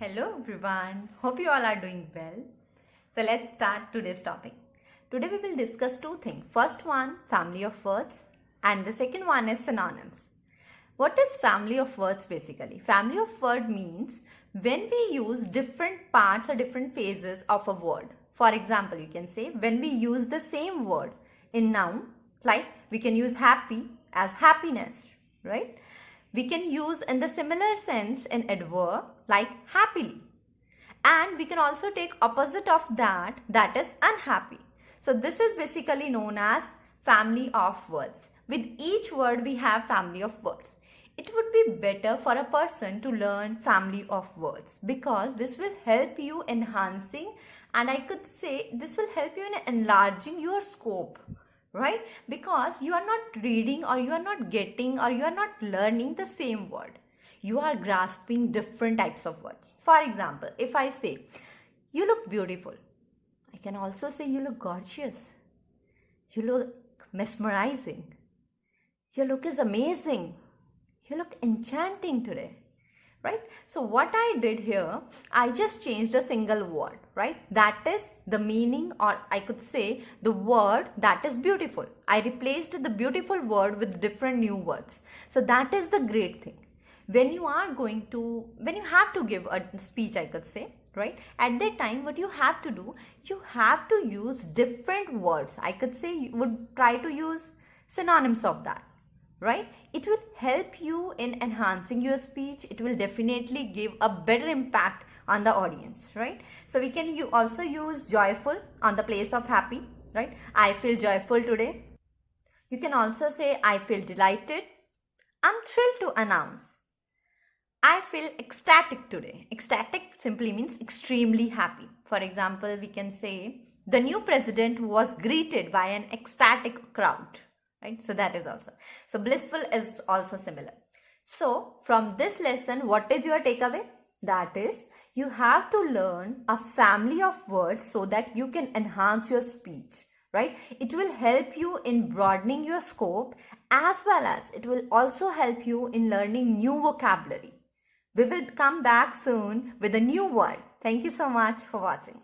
Hello everyone, hope you all are doing well. So let's start today's topic. Today we will discuss two things. First one, family of words, and the second one is synonyms. What is family of words basically? Family of word means when we use different parts or different phases of a word. For example, you can say when we use the same word in noun, like we can use happy as happiness, right? We can use in the similar sense in adverb like happily. And we can also take opposite of that is unhappy. So this is basically known as family of words. With each word we have family of words. It would be better for a person to learn family of words because this will help you enhancing, and I could say this will help you in enlarging your scope, right? Because you are not reading or you are not getting or you are not learning the same word. You are grasping different types of words. For example, if I say, you look beautiful, I can also say you look gorgeous. You look mesmerizing. Your look is amazing. You look enchanting today. Right? So what I did here, I just changed a single word, right? That is the meaning, or I could say the word that is beautiful. I replaced the beautiful word with different new words. So that is the great thing. When you have to give a speech, I could say, right? At that time, what you have to do, you have to use different words. I could say you would try to use synonyms of that. Right? It will help you in enhancing your speech. It will definitely give a better impact on the audience, right? So we can also use joyful on the place of happy, right? I feel joyful today. You can also say I feel delighted. I'm thrilled to announce. I feel ecstatic today. Ecstatic simply means extremely happy. For example, we can say the new president was greeted by an ecstatic crowd. Right? So that is also. So blissful is also similar. So from this lesson, what is your takeaway? That is, you have to learn a family of words so that you can enhance your speech. Right? It will help you in broadening your scope, as well as it will also help you in learning new vocabulary. We will come back soon with a new word. Thank you so much for watching.